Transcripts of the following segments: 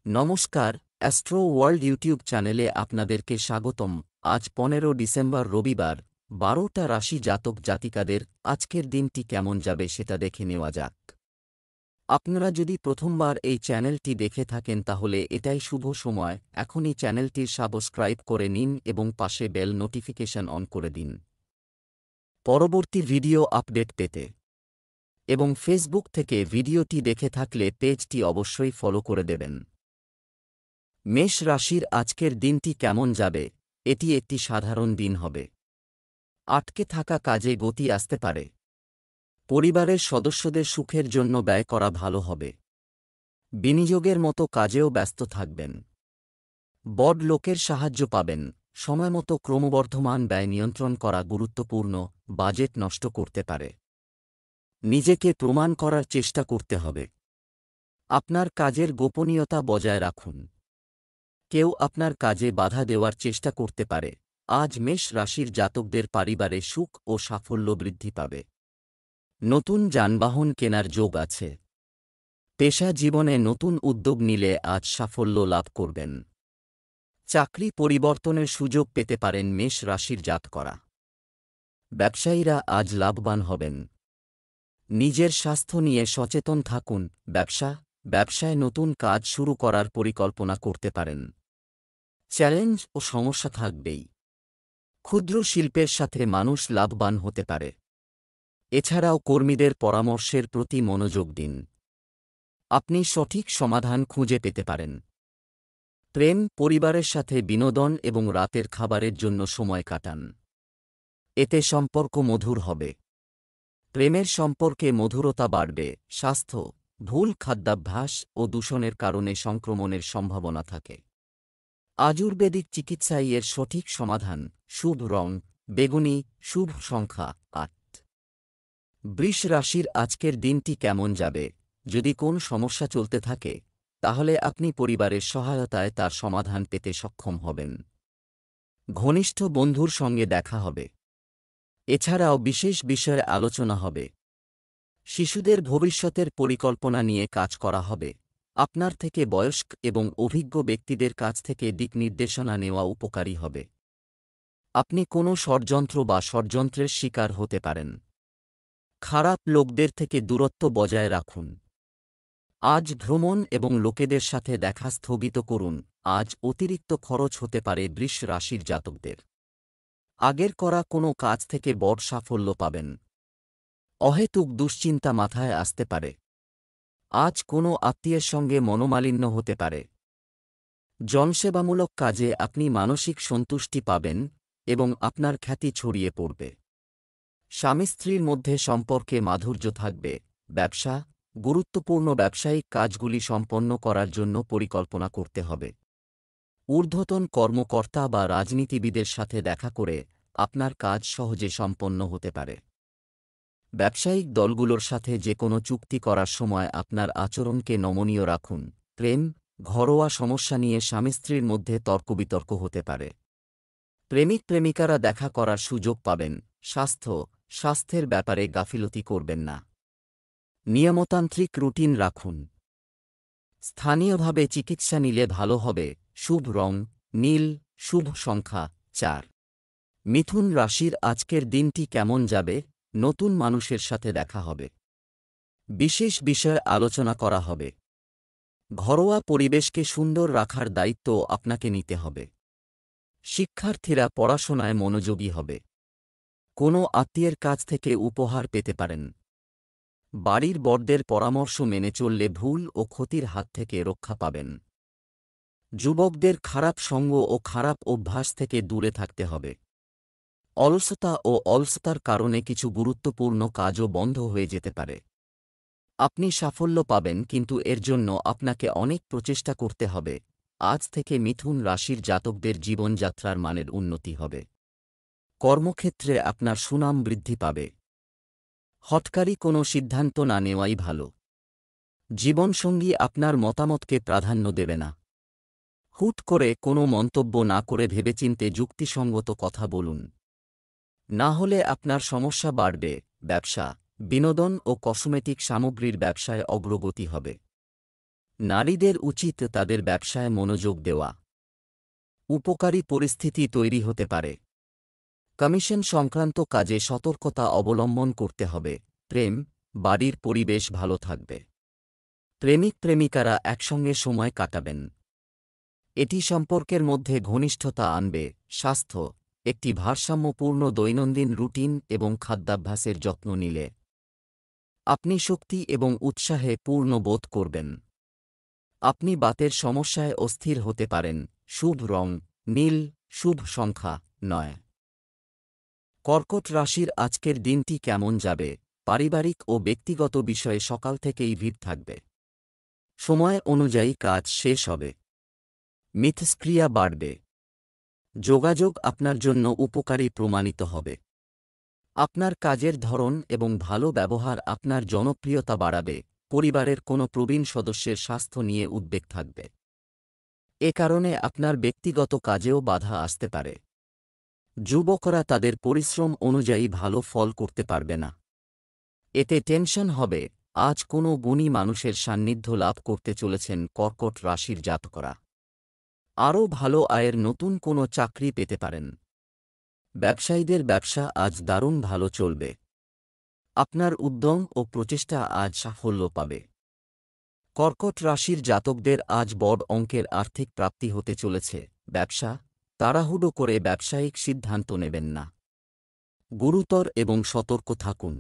নমস্কার, astro world YouTube চ্যানেলে আপনাদেরকে স্বাগতম। আজ 15 ডিসেম্বর রবিবার, 12টা রাশি জাতক জাতিকাদের আজকের দিনটি কেমন যাবে সেটা দেখে নেওয়া যাক। আপনারা যদি প্রথমবার এই চ্যানেলটি দেখে থাকেন তাহলে এটাই শুভ সময়, এখনই চ্যানেলটির সাবস্ক্রাইব করে নিন এবং পাশে বেল নোটিফিকেশন অন করে দিন পরবর্তী ভিডিও আপডেট পেতে। এবং ফেসবুক থেকে ভিডিওটি দেখে থাকলে পেজটি অবশ্যই ফলো করে দেবেন। মেষ রাশির আজকের দিনটি কেমন যাবে? এটি একটি সাধারণ দিন হবে। আটকে থাকা কাজে গতি আসতে পারে। পরিবারের সদস্যদের সুখের জন্য ব্যয় করা ভালো হবে। বিনিয়োগের মতো কাজেও ব্যস্ত থাকবেন। বড় লোকের সাহায্য পাবেন। সময়মতো ক্রমবর্ধমান ব্যয় নিয়ন্ত্রণ করা গুরুত্বপূর্ণ, বাজেট নষ্ট করতে পারে। নিজেকে প্রমাণ করার চেষ্টা করতে হবে। আপনার কাজের গোপনীয়তা বজায় রাখুন। কেউ আপনার কাজে বাধা দেওয়ার চেষ্টা করতে পারে। আজ মেষ রাশির জাতকদের পরিবারে সুখ ও সাফল্য বৃদ্ধি পাবে। নতুন যানবাহন কেনার যোগ আছে। পেশা জীবনে নতুন উদ্যোগ নিলে আজ সাফল্য লাভ করবেন। চাকরি পরিবর্তনের সুযোগ পেতে পারেন মেষ রাশির জাতকরা। ব্যবসায়ীরা আজ লাভবান হবেন। নিজের স্বাস্থ্য নিয়ে সচেতন থাকুন। ব্যবসায় নতুন কাজ শুরু করার পরিকল্পনা করতে পারেন। চ্যালেঞ্জ ও সমস্যা থাকবেই। ক্ষুদ্র শিল্পের সাথে মানুষ লাভবান হতে পারে। এছাড়াও কর্মীদের পরামর্শের প্রতি মনোযোগ দিন। আপনি সঠিক সমাধান খুঁজে পেতে পারেন। প্রেম, পরিবারের সাথে বিনোদন এবং রাতের খাবারের জন্য সময় কাটান। এতে সম্পর্ক মধুর হবে। প্রেমের সম্পর্কে মধুরতা বাড়বে। স্বাস্থ্য, ভুল খাদ্যাভ্যাস ও দূষণের কারণে সংক্রমণের সম্ভাবনা থাকে। আয়ুর্বেদিক চিকিৎসায় এর সঠিক সমাধান। শুভ রং বেগুনি, শুভ সংখ্যা 8। বৃষ রাশির আজকের দিনটি কেমন যাবে? যদি কোন সমস্যা চলতে থাকে তাহলে আপনি পরিবারের সহায়তায় তার সমাধান পেতে সক্ষম হবেন। ঘনিষ্ঠ বন্ধুর সঙ্গে দেখা হবে। এছাড়াও বিশেষ বিষয়ে আলোচনা হবে। শিশুদের ভবিষ্যতের পরিকল্পনা নিয়ে কাজ করা হবে। আপনার থেকে বয়স্ক এবং অভিজ্ঞ ব্যক্তিদের কাছ থেকে দিক নির্দেশনা নেওয়া উপকারী হবে। আপনি কোনো ষড়যন্ত্র বা ষড়যন্ত্রের শিকার হতে পারেন। খারাপ লোকদের থেকে দূরত্ব বজায় রাখুন। আজ ভ্রমণ এবং লোকেদের সাথে দেখা স্থগিত করুন। আজ অতিরিক্ত খরচ হতে পারে বৃষ রাশির জাতকদের। আগের করা কোনো কাজ থেকে বড় সাফল্য পাবেন। অহেতুক দুশ্চিন্তা মাথায় আসতে পারে। আজ কোনো আত্মীয়ের সঙ্গে মনোমালিন্য হতে পারে। জনসেবামূলক কাজে আপনি মানসিক সন্তুষ্টি পাবেন এবং আপনার খ্যাতি ছড়িয়ে পড়বে। স্বামী স্ত্রীর মধ্যে সম্পর্কে মাধুর্য থাকবে। ব্যবসা, গুরুত্বপূর্ণ ব্যবসায়িক কাজগুলি সম্পন্ন করার জন্য পরিকল্পনা করতে হবে। ঊর্ধ্বতন কর্মকর্তা বা রাজনীতিবিদের সাথে দেখা করে আপনার কাজ সহজে সম্পন্ন হতে পারে। ব্যবসায়িক দলগুলোর সাথে যে কোনো চুক্তি করার সময় আপনার আচরণকে নমনীয় রাখুন। প্রেম, ঘরোয়া সমস্যা নিয়ে স্বামী স্ত্রীর মধ্যে তর্কবিতর্ক হতে পারে। প্রেমিক প্রেমিকারা দেখা করার সুযোগ পাবেন। স্বাস্থ্যের ব্যাপারে গাফিলতি করবেন না। নিয়মতান্ত্রিক রুটিন রাখুন। স্থানীয়ভাবে চিকিৎসা নিলে ভালো হবে। শুভ রং নীল, শুভ সংখ্যা 4। মিথুন রাশির আজকের দিনটি কেমন যাবে? নতুন মানুষের সাথে দেখা হবে। বিশেষ বিষয়ে আলোচনা করা হবে। ঘরোয়া পরিবেশকে সুন্দর রাখার দায়িত্ব আপনাকে নিতে হবে। শিক্ষার্থীরা পড়াশোনায় মনোযোগী হবে। কোনো আত্মীয়ের কাছ থেকে উপহার পেতে পারেন। বাড়ির বড়দের পরামর্শ মেনে চললে ভুল ও ক্ষতির হাত থেকে রক্ষা পাবেন। যুবকদের খারাপ সঙ্গ ও খারাপ অভ্যাস থেকে দূরে থাকতে হবে। অলসতার কারণে কিছু গুরুত্বপূর্ণ কাজও বন্ধ হয়ে যেতে পারে। আপনি সাফল্য পাবেন, কিন্তু এর জন্য আপনাকে অনেক প্রচেষ্টা করতে হবে। আজ থেকে মিথুন রাশির জাতকদের জীবনযাত্রার মানের উন্নতি হবে। কর্মক্ষেত্রে আপনার সুনাম বৃদ্ধি পাবে। হঠকারী কোনো সিদ্ধান্ত না নেওয়াই ভালো। জীবনসঙ্গী আপনার মতামতকে প্রাধান্য দেবে না। হুট করে কোনো মন্তব্য না করে ভেবেচিন্তে যুক্তিসঙ্গত কথা বলুন। না হলে আপনার সমস্যা বাড়বে। ব্যবসা, বিনোদন ও কসমেটিক সামগ্রীর ব্যবসায় অগ্রগতি হবে। নারীদের উচিত তাদের ব্যবসায় মনোযোগ দেওয়া। উপকারী পরিস্থিতি তৈরি হতে পারে। কমিশন সংক্রান্ত কাজে সতর্কতা অবলম্বন করতে হবে। প্রেম, বাড়ির পরিবেশ ভালো থাকবে। প্রেমিক প্রেমিকারা একসঙ্গে সময় কাটাবেন। এটি সম্পর্কের মধ্যে ঘনিষ্ঠতা আনবে। স্বাস্থ্য, একটি ভারসাম্যপূর্ণ দৈনন্দিন রুটিন এবং খাদ্যাভ্যাসের যত্ন নিলে আপনি শক্তি এবং উৎসাহে পূর্ণ বোধ করবেন। আপনি বাতের সমস্যায় অস্থির হতে পারেন। শুভ রং নীল, শুভ সংখ্যা 9। কর্কট রাশির আজকের দিনটি কেমন যাবে? পারিবারিক ও ব্যক্তিগত বিষয়ে সকাল থেকেই ভিড় থাকবে। সময় অনুযায়ী কাজ শেষ হবে। মিথস্ক্রিয়া বাড়বে। যোগাযোগ আপনার জন্য উপকারী প্রমাণিত হবে। আপনার কাজের ধরন এবং ভালো ব্যবহার আপনার জনপ্রিয়তা বাড়াবে। পরিবারের কোনো প্রবীণ সদস্যের স্বাস্থ্য নিয়ে উদ্বেগ থাকবে। এ কারণে আপনার ব্যক্তিগত কাজেও বাধা আসতে পারে। যুবকরা তাদের পরিশ্রম অনুযায়ী ভালো ফল করতে পারবে না। এতে টেনশন হবে। আজ কোনো গুণী মানুষের সান্নিধ্য লাভ করতে চলেছেন কর্কট রাশির জাতকরা। আরও ভালো আয়ের নতুন কোনো চাকরি পেতে পারেন। ব্যবসায়ীদের ব্যবসা আজ দারুণ ভালো চলবে। আপনার উদ্যম ও প্রচেষ্টা আজ সাফল্য পাবে। কর্কট রাশির জাতকদের আজ বড় অঙ্কের আর্থিক প্রাপ্তি হতে চলেছে। ব্যবসা, তাড়াহুড়ো করে ব্যবসায়িক সিদ্ধান্ত নেবেন না। গুরুতর এবং সতর্ক থাকুন।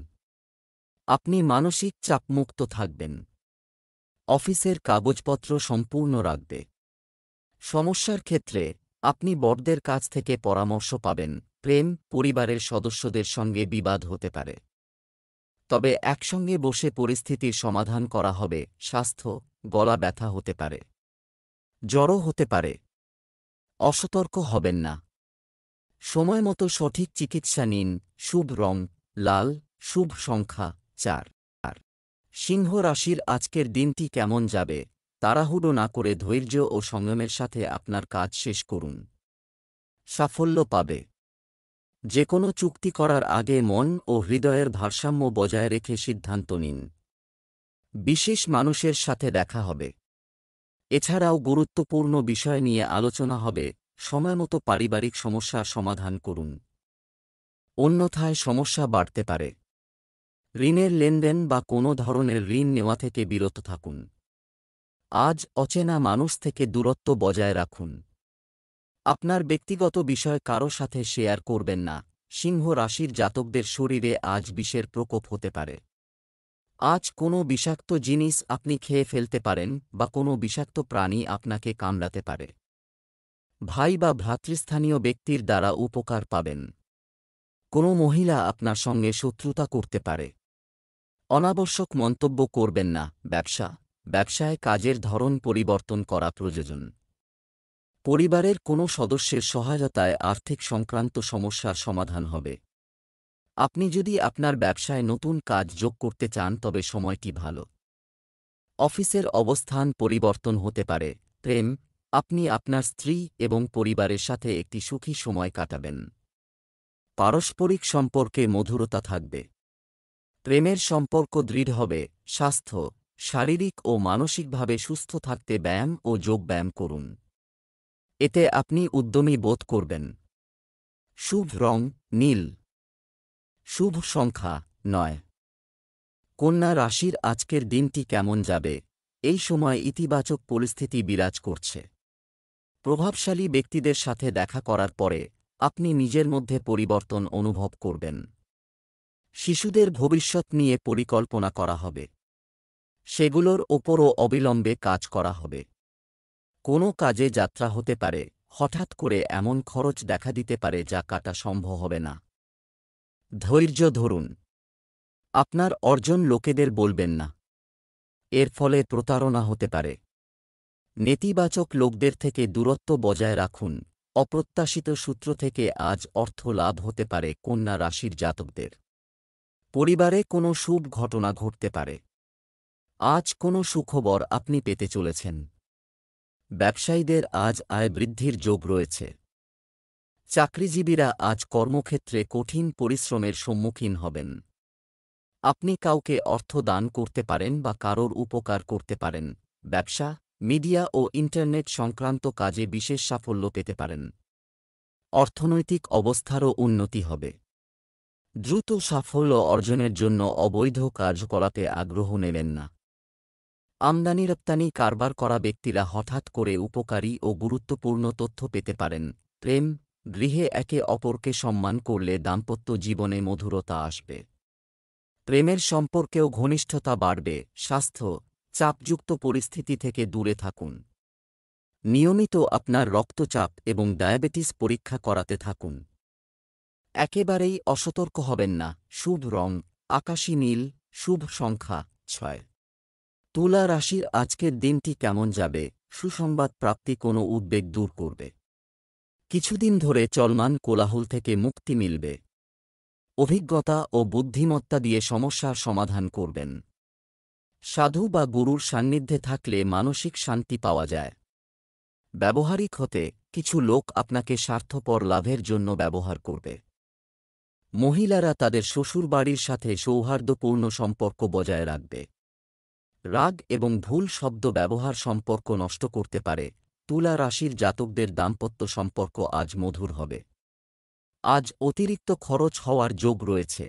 আপনি মানসিক চাপমুক্ত থাকবেন। অফিসের কাগজপত্র সম্পূর্ণ রাখবে। সমস্যার ক্ষেত্রে আপনি বড়দের কাছ থেকে পরামর্শ পাবেন। প্রেম, পরিবারের সদস্যদের সঙ্গে বিবাদ হতে পারে, তবে একসঙ্গে বসে পরিস্থিতির সমাধান করা হবে। স্বাস্থ্য, গলা ব্যথা হতে পারে, জ্বরও হতে পারে। অসতর্ক হবেন না। সময়মতো সঠিক চিকিৎসা নিন। শুভ রং লাল, শুভ সংখ্যা 4। সিংহ রাশির আজকের দিনটি কেমন যাবে? তাড়াহুড়ো না করে ধৈর্য ও সংযমের সাথে আপনার কাজ শেষ করুন। সাফল্য পাবে। যে কোনো চুক্তি করার আগে মন ও হৃদয়ের ভারসাম্য বজায় রেখে সিদ্ধান্ত নিন। বিশেষ মানুষের সাথে দেখা হবে। এছাড়াও গুরুত্বপূর্ণ বিষয় নিয়ে আলোচনা হবে। সময়মতো পারিবারিক সমস্যার সমাধান করুন, অন্যথায় সমস্যা বাড়তে পারে। ঋণের লেনদেন বা কোনো ধরনের ঋণ নেওয়া থেকে বিরত থাকুন। আজ অচেনা মানুষ থেকে দূরত্ব বজায় রাখুন। আপনার ব্যক্তিগত বিষয় কারো সাথে শেয়ার করবেন না। সিংহ রাশির জাতকদের শরীরে আজ বিষের প্রকোপ হতে পারে। আজ কোনো বিষাক্ত জিনিস আপনি খেয়ে ফেলতে পারেন বা কোনো বিষাক্ত প্রাণী আপনাকে কামড়াতে পারে। ভাই বা ভ্রাতৃস্থানীয় ব্যক্তির দ্বারা উপকার পাবেন। কোনো মহিলা আপনার সঙ্গে শত্রুতা করতে পারে। অনাবশ্যক মন্তব্য করবেন না। ব্যবসায় কাজের ধরন পরিবর্তন করা প্রয়োজন। পরিবারের কোনো সদস্যের সহায়তায় আর্থিক সংক্রান্ত সমস্যার সমাধান হবে। আপনি যদি আপনার ব্যবসায় নতুন কাজ যোগ করতে চান তবে সময়টি ভালো। অফিসের অবস্থান পরিবর্তন হতে পারে। প্রেম, আপনি আপনার স্ত্রী এবং পরিবারের সাথে একটি সুখী সময় কাটাবেন। পারস্পরিক সম্পর্কে মধুরতা থাকবে। প্রেমের সম্পর্ক দৃঢ় হবে। স্বাস্থ্য, শারীরিক ও মানসিকভাবে সুস্থ থাকতে ব্যায়াম ও যোগব্যায়াম করুন। এতে আপনি উদ্যমী বোধ করবেন। শুভ রং নীল, শুভ সংখ্যা 9। কন্যা রাশির আজকের দিনটি কেমন যাবে? এই সময় ইতিবাচক পরিস্থিতি বিরাজ করছে। প্রভাবশালী ব্যক্তিদের সাথে দেখা করার পরে আপনি নিজের মধ্যে পরিবর্তন অনুভব করবেন। শিশুদের ভবিষ্যৎ নিয়ে পরিকল্পনা করা হবে। সেগুলোর ওপরও অবিলম্বে কাজ করা হবে। কোনো কাজে যাত্রা হতে পারে। হঠাৎ করে এমন খরচ দেখা দিতে পারে যা কাটা সম্ভব হবে না। ধৈর্য ধরুন। আপনার অর্জন লোকেদের বলবেন না। এর ফলে প্রতারণা হতে পারে। নেতিবাচক লোকদের থেকে দূরত্ব বজায় রাখুন। অপ্রত্যাশিত সূত্র থেকে আজ অর্থ লাভ হতে পারে কন্যা রাশির জাতকদের। পরিবারে কোনো শুভ ঘটনা ঘটতে পারে। আজ কোনো সুখবর আপনি পেতে চলেছেন। ব্যবসায়ীদের আজ আয় বৃদ্ধির যোগ রয়েছে। চাকরিজীবীরা আজ কর্মক্ষেত্রে কঠিন পরিশ্রমের সম্মুখীন হবেন। আপনি কাউকে অর্থ দান করতে পারেন বা কারোর উপকার করতে পারেন। ব্যবসা, মিডিয়া ও ইন্টারনেট সংক্রান্ত কাজে বিশেষ সাফল্য পেতে পারেন। অর্থনৈতিক অবস্থারও উন্নতি হবে। দ্রুত সাফল্য অর্জনের জন্য অবৈধ কার্যকলাপে আগ্রহ নেবেন না। আমদানি রপ্তানি কারবার করা ব্যক্তিরা হঠাৎ করে উপকারী ও গুরুত্বপূর্ণ তথ্য পেতে পারেন। প্রেম, গৃহে একে অপরকে সম্মান করলে দাম্পত্য জীবনে মধুরতা আসবে। প্রেমের সম্পর্কেও ঘনিষ্ঠতা বাড়বে। স্বাস্থ্য, চাপযুক্ত পরিস্থিতি থেকে দূরে থাকুন। নিয়মিত আপনার রক্তচাপ এবং ডায়াবেটিস পরীক্ষা করাতে থাকুন। একেবারেই অসতর্ক হবেন না। শুভ রং আকাশী নীল, শুভ সংখ্যা 6। তুলা রাশির আজকের দিনটি কেমন যাবে? সুসংবাদ প্রাপ্তি কোনো উদ্বেগ দূর করবে। কিছুদিন ধরে চলমান কোলাহল থেকে মুক্তি মিলবে। অভিজ্ঞতা ও বুদ্ধিমত্তা দিয়ে সমস্যার সমাধান করবেন। সাধু বা গুরুর সান্নিধ্যে থাকলে মানসিক শান্তি পাওয়া যায়। ব্যবহারিক হতে কিছু লোক আপনাকে স্বার্থপর লাভের জন্য ব্যবহার করবে। মহিলারা তাদের শ্বশুরবাড়ির সাথে সৌহার্দ্যপূর্ণ সম্পর্ক বজায় রাখবে। রাগ এবং ভুল শব্দ ব্যবহার সম্পর্ক নষ্ট করতে পারে। তুলা রাশির জাতকদের দাম্পত্য সম্পর্ক আজ মধুর হবে। আজ অতিরিক্ত খরচ হওয়ার যোগ রয়েছে।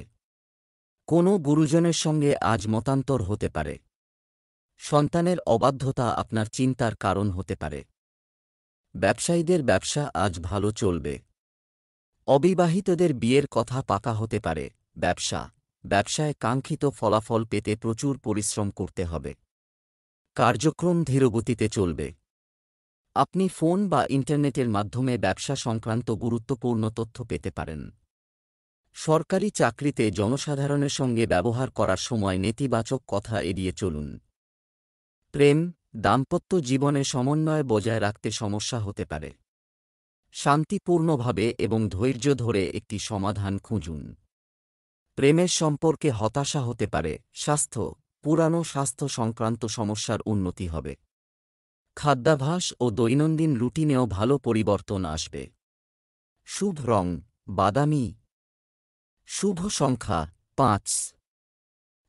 কোনো গুরুজনের সঙ্গে আজ মতান্তর হতে পারে। সন্তানের অবাধ্যতা আপনার চিন্তার কারণ হতে পারে। ব্যবসায়ীদের ব্যবসা আজ ভালো চলবে। অবিবাহিতদের বিয়ের কথা পাকা হতে পারে। ব্যবসায় কাঙ্ক্ষিত ফলাফল পেতে প্রচুর পরিশ্রম করতে হবে। কার্যক্রম ধীরগতিতে চলবে। আপনি ফোন বা ইন্টারনেটের মাধ্যমে ব্যবসা সংক্রান্ত গুরুত্বপূর্ণ তথ্য পেতে পারেন। সরকারি চাকরিতে জনসাধারণের সঙ্গে ব্যবহার করার সময় নেতিবাচক কথা এড়িয়ে চলুন। প্রেম, দাম্পত্য জীবনে সমন্বয় বজায় রাখতে সমস্যা হতে পারে। শান্তিপূর্ণভাবে এবং ধৈর্য ধরে একটি সমাধান খুঁজুন। প্রেমের সম্পর্কে হতাশা হতে পারে। স্বাস্থ্য, পুরানো স্বাস্থ্য সংক্রান্ত সমস্যার উন্নতি হবে। খাদ্যাভ্যাস ও দৈনন্দিন রুটিনেও ভালো পরিবর্তন আসবে। শুভ রং বাদামি, শুভ সংখ্যা 5।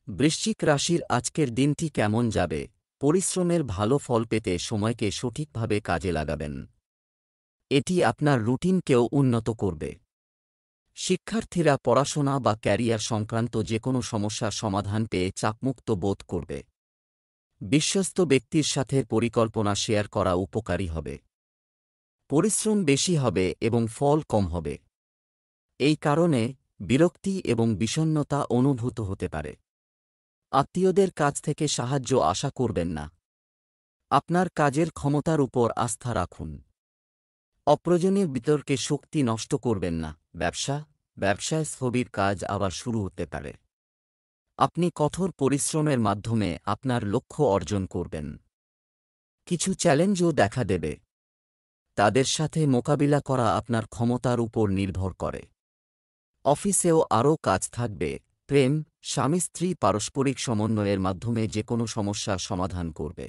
বৃশ্চিক রাশির আজকের দিনটি কেমন যাবে? পরিশ্রমের ভালো ফল পেতে সময়কে সঠিকভাবে কাজে লাগাবেন। এটি আপনার রুটিনকেও উন্নত করবে। শিক্ষার্থীরা পড়াশোনা বা ক্যারিয়ার সংক্রান্ত যে কোনো সমস্যার সমাধান পেয়ে চাপমুক্ত বোধ করবে। বিশ্বস্ত ব্যক্তির সাথে পরিকল্পনা শেয়ার করা উপকারী হবে। পরিশ্রম বেশি হবে এবং ফল কম হবে। এই কারণে বিরক্তি এবং বিষণ্ণতা অনুভূত হতে পারে। আত্মীয়দের কাছ থেকে সাহায্য আশা করবেন না। আপনার কাজের ক্ষমতার উপর আস্থা রাখুন। অপ্রয়োজনীয় বিতর্কে শক্তি নষ্ট করবেন না। ব্যবসায় স্থবির কাজ আবার শুরু হতে পারে। আপনি কঠোর পরিশ্রমের মাধ্যমে আপনার লক্ষ্য অর্জন করবেন। কিছু চ্যালেঞ্জও দেখা দেবে। তাদের সাথে মোকাবিলা করা আপনার ক্ষমতার উপর নির্ভর করে। অফিসেও আরও কাজ থাকবে। প্রেম, স্বামী স্ত্রী পারস্পরিক সমন্বয়ের মাধ্যমে যে কোনো সমস্যার সমাধান করবে।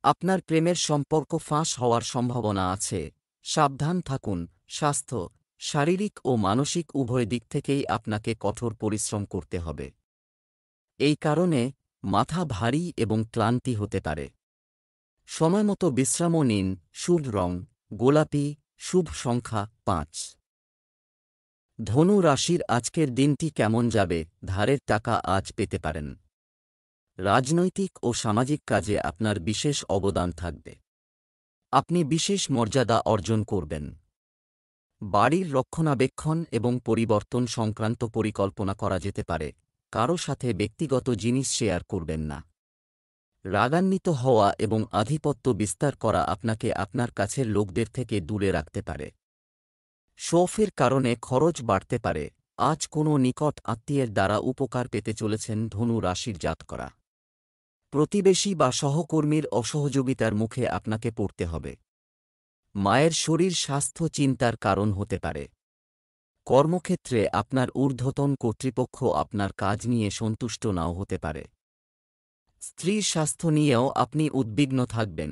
আপনার প্রেমের সম্পর্ক ফাঁস হওয়ার সম্ভাবনা আছে। সাবধান থাকুন। স্বাস্থ্য, শারীরিক ও মানসিক উভয় দিক থেকেই আপনাকে কঠোর পরিশ্রম করতে হবে। এই কারণে মাথা ভারী এবং ক্লান্তি হতে পারে। সময়মতো বিশ্রামও নিন। শুভ রং গোলাপি, শুভ সংখ্যা 5। ধনু রাশির আজকের দিনটি কেমন যাবে? ধারের টাকা আজ পেতে পারেন। রাজনৈতিক ও সামাজিক কাজে আপনার বিশেষ অবদান থাকবে। আপনি বিশেষ মর্যাদা অর্জন করবেন। বাড়ির রক্ষণাবেক্ষণ এবং পরিবর্তন সংক্রান্ত পরিকল্পনা করা যেতে পারে। কারও সাথে ব্যক্তিগত জিনিস শেয়ার করবেন না। রাগান্বিত হওয়া এবং আধিপত্য বিস্তার করা আপনাকে আপনার কাছের লোকদের থেকে দূরে রাখতে পারে। শৌফের কারণে খরচ বাড়তে পারে। আজ কোনো নিকট আত্মীয়ের দ্বারা উপকার পেতে চলেছেন ধনু রাশির জাতকরা। প্রতিবেশী বা সহকর্মীর অসহযোগিতার মুখে আপনাকে পড়তে হবে। মায়ের শরীর স্বাস্থ্য চিন্তার কারণ হতে পারে। কর্মক্ষেত্রে আপনার ঊর্ধ্বতন কর্তৃপক্ষ আপনার কাজ নিয়ে সন্তুষ্ট নাও হতে পারে। স্ত্রীর স্বাস্থ্য নিয়েও আপনি উদ্বিগ্ন থাকবেন।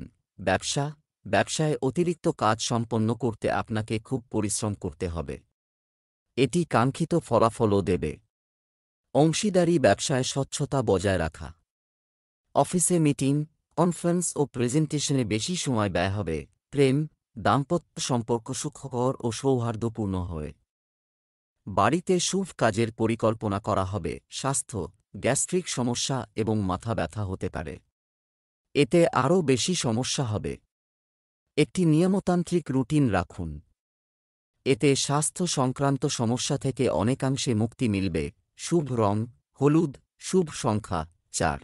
ব্যবসায় অতিরিক্ত কাজ সম্পন্ন করতে আপনাকে খুব পরিশ্রম করতে হবে। এটি কাঙ্ক্ষিত ফলাফলও দেবে। অংশীদারি ব্যবসায় স্বচ্ছতা বজায় রাখা। অফিসে মিটিং, কনফারেন্স ও প্রেজেন্টেশনে বেশি সময় ব্যয় হবে। প্রেম, দাম্পত্য সম্পর্ক সুখকর ও সৌহার্দ্যপূর্ণ হয়। বাড়িতে শুভ কাজের পরিকল্পনা করা হবে। স্বাস্থ্য, গ্যাস্ট্রিক সমস্যা এবং মাথা ব্যথা হতে পারে। এতে আরও বেশি সমস্যা হবে। একটি নিয়মতান্ত্রিক রুটিন রাখুন। এতে স্বাস্থ্য সংক্রান্ত সমস্যা থেকে অনেকাংশে মুক্তি মিলবে। শুভ রং হলুদ, শুভ সংখ্যা 4।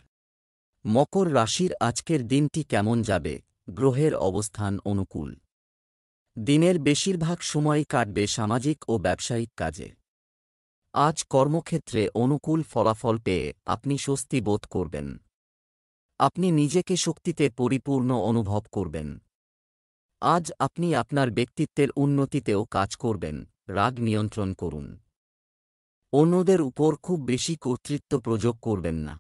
মকর রাশির আজকের দিনটি কেমন যাবে? গ্রহের অবস্থান অনুকূল। দিনের বেশিরভাগ সময়ই কাটবে সামাজিক ও ব্যবসায়িক কাজে। আজ কর্মক্ষেত্রে অনুকূল ফলাফল পেয়ে আপনি স্বস্তি বোধ করবেন। আপনি নিজেকে শক্তিতে পরিপূর্ণ অনুভব করবেন। আজ আপনি আপনার ব্যক্তিত্বের উন্নতিতেও কাজ করবেন। রাগ নিয়ন্ত্রণ করুন। অন্যদের উপর খুব বেশি কর্তৃত্ব প্রয়োগ করবেন না।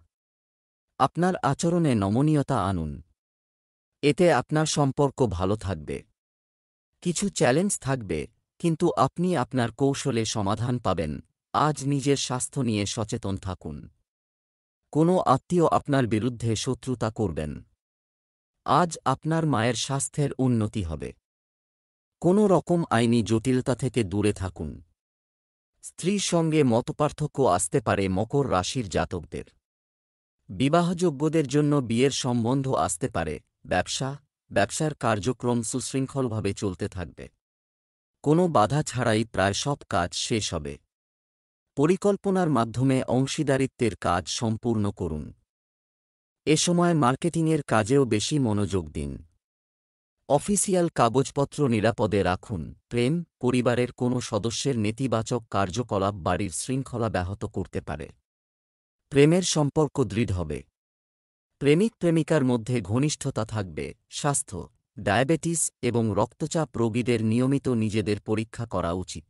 আপনার আচরণে নমনীয়তা আনুন। এতে আপনার সম্পর্ক ভালো থাকবে। কিছু চ্যালেঞ্জ থাকবে, কিন্তু আপনি আপনার কৌশলে সমাধান পাবেন। আজ নিজের স্বাস্থ্য নিয়ে সচেতন থাকুন। কোনো আত্মীয় আপনার বিরুদ্ধে শত্রুতা করবেন। আজ আপনার মায়ের স্বাস্থ্যের উন্নতি হবে। কোনো রকম আইনি জটিলতা থেকে দূরে থাকুন। স্ত্রীর সঙ্গে মতপার্থক্য আসতে পারে মকর রাশির জাতকদের। বিবাহযোগ্যদের জন্য বিয়ের সম্বন্ধ আসতে পারে। ব্যবসার কার্যক্রম সুশৃঙ্খলভাবে চলতে থাকবে। কোনো বাধা ছাড়াই প্রায় সব কাজ শেষ হবে। পরিকল্পনার মাধ্যমে অংশীদারিত্বের কাজ সম্পূর্ণ করুন। এ সময় মার্কেটিংয়ের কাজেও বেশি মনোযোগ দিন। অফিসিয়াল কাগজপত্র নিরাপদে রাখুন। প্রেম, পরিবারের কোনো সদস্যের নেতিবাচক কার্যকলাপ বাড়ির শৃঙ্খলা ব্যাহত করতে পারে। প্রেমের সম্পর্ক দৃঢ় হবে। প্রেমিক প্রেমিকার মধ্যে ঘনিষ্ঠতা থাকবে। স্বাস্থ্য, ডায়াবেটিস এবং রক্তচাপ রোগীদের নিয়মিত নিজেদের পরীক্ষা করা উচিত।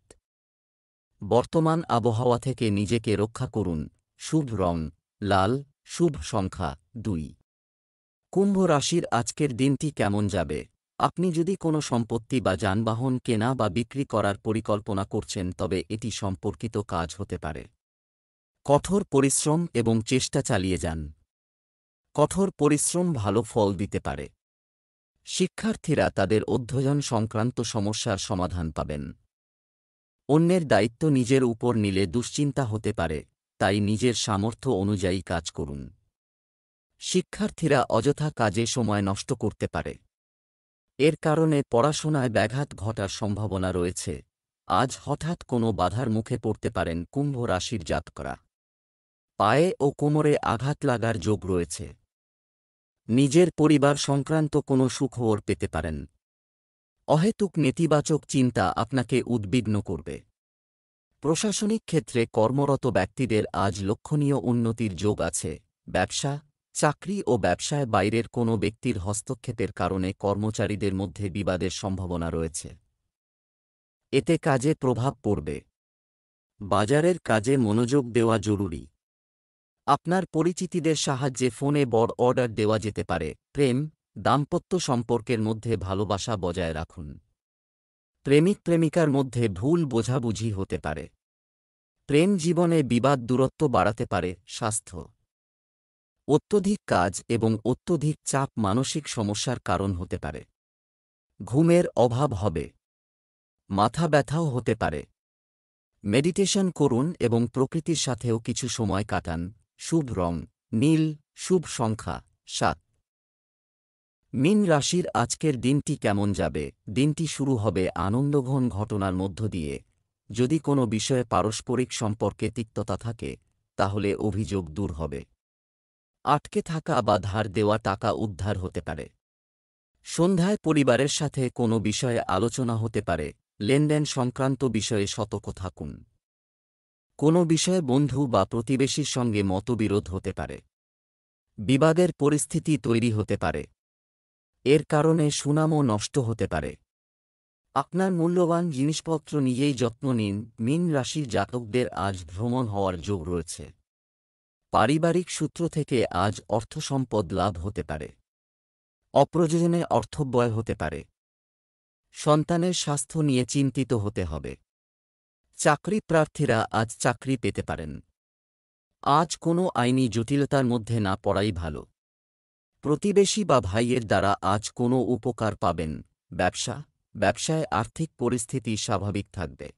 বর্তমান আবহাওয়া থেকে নিজেকে রক্ষা করুন। শুভ রং লাল, শুভ সংখ্যা 2। কুম্ভ রাশির আজকের দিনটি কেমন যাবে? আপনি যদি কোনো সম্পত্তি বা যানবাহন কেনা বা বিক্রি করার পরিকল্পনা করছেন, তবে এটি সম্পর্কিত কাজ হতে পারে। কঠোর পরিশ্রম এবং চেষ্টা চালিয়ে যান। কঠোর পরিশ্রম ভালো ফল দিতে পারে। শিক্ষার্থীরা তাদের অধ্যয়ন সংক্রান্ত সমস্যার সমাধান পাবেন। অন্যের দায়িত্ব নিজের উপর নিলে দুশ্চিন্তা হতে পারে, তাই নিজের সামর্থ্য অনুযায়ী কাজ করুন। শিক্ষার্থীরা অযথা কাজে সময় নষ্ট করতে পারে। এর কারণে পড়াশোনায় ব্যাঘাত ঘটার সম্ভাবনা রয়েছে। আজ হঠাৎ কোনো বাধার মুখে পড়তে পারেন কুম্ভ রাশির জাতকরা। পায়ে ও কোমরে আঘাত লাগার যোগ রয়েছে। নিজের পরিবার সংক্রান্ত কোনো সুখবর পেতে পারেন। অহেতুক নেতিবাচক চিন্তা আপনাকে উদ্বিগ্ন করবে। প্রশাসনিক ক্ষেত্রে কর্মরত ব্যক্তিদের আজ লক্ষণীয় উন্নতির যোগ আছে। ব্যবসা, চাকরি ও ব্যবসায় বাইরের কোনো ব্যক্তির হস্তক্ষেপের কারণে কর্মচারীদের মধ্যে বিবাদের সম্ভাবনা রয়েছে। এতে কাজে প্রভাব পড়বে। বাজারের কাজে মনোযোগ দেওয়া জরুরি। আপনার পরিচিতিদের সাহায্যে ফোনে বড় অর্ডার দেওয়া যেতে পারে। প্রেম, দাম্পত্য সম্পর্কের মধ্যে ভালোবাসা বজায় রাখুন। প্রেমিক প্রেমিকার মধ্যে ভুল বোঝাবুঝি হতে পারে। প্রেম জীবনে বিবাদ দূরত্ব বাড়াতে পারে। স্বাস্থ্য, অত্যধিক কাজ এবং অত্যধিক চাপ মানসিক সমস্যার কারণ হতে পারে। ঘুমের অভাব হবে। মাথা ব্যথাও হতে পারে। মেডিটেশন করুন এবং প্রকৃতির সাথেও কিছু সময় কাটান। শুভ রং নীল, শুভ সংখ্যা 7। মীন রাশির আজকের দিনটি কেমন যাবে? দিনটি শুরু হবে আনন্দঘন ঘটনার মধ্য দিয়ে। যদি কোনো বিষয়ে পারস্পরিক সম্পর্কে তিক্ততা থাকে, তাহলে অভিযোগ দূর হবে। আটকে থাকা বা ধার দেওয়া টাকা উদ্ধার হতে পারে। সন্ধ্যায় পরিবারের সাথে কোনো বিষয়ে আলোচনা হতে পারে। লেনদেন সংক্রান্ত বিষয়ে সতর্ক থাকুন। কোনো বিষয়ে বন্ধু বা প্রতিবেশীর সঙ্গে মতবিরোধ হতে পারে। বিবাদের পরিস্থিতি তৈরি হতে পারে। এর কারণে সুনামও নষ্ট হতে পারে। আপনার মূল্যবান জিনিসপত্র নিজেই যত্ন নিন। মীন রাশির জাতকদের আজ ভ্রমণ হওয়ার যোগ রয়েছে। পারিবারিক সূত্র থেকে আজ অর্থসম্পদ লাভ হতে পারে। অপ্রয়োজনে অর্থব্যয় হতে পারে। সন্তানের স্বাস্থ্য নিয়ে চিন্তিত হতে হবে। চাকরি প্রার্থীরা আজ চাকরি পেতে পারেন। আজ কোনো আইনি জটিলতার মধ্যে না পড়াই ভালো। প্রতিবেশী বা ভাইয়ের দ্বারা আজ কোনো উপকার পাবেন। ব্যবসায় আর্থিক পরিস্থিতি স্বাভাবিক থাকবে।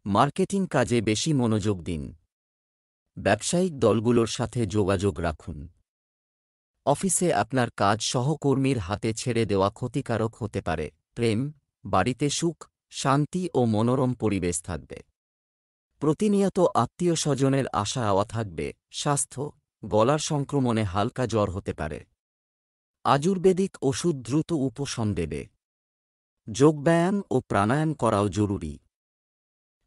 মার্কেটিং কাজে বেশি মনোযোগ দিন। ব্যবসায়িক দলগুলোর সাথে যোগাযোগ রাখুন। অফিসে আপনার কাজ সহকর্মীর হাতে ছেড়ে দেওয়া ক্ষতিকারক হতে পারে। বাড়িতে সুখ, শান্তি ও মনোরম পরিবেশ থাকবে। প্রতিনিয়ত আত্মীয়স্বজনের আসা যাওয়া থাকবে। স্বাস্থ্য, গলার সংক্রমণে হালকা জ্বর হতে পারে। আয়ুর্বেদিক ওষুধ দ্রুত উপশম দেবে। যোগব্যায়াম ও প্রাণায়াম করাও জরুরি।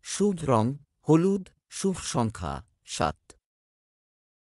শুভ রং হলুদ, শুভ সংখ্যা 7।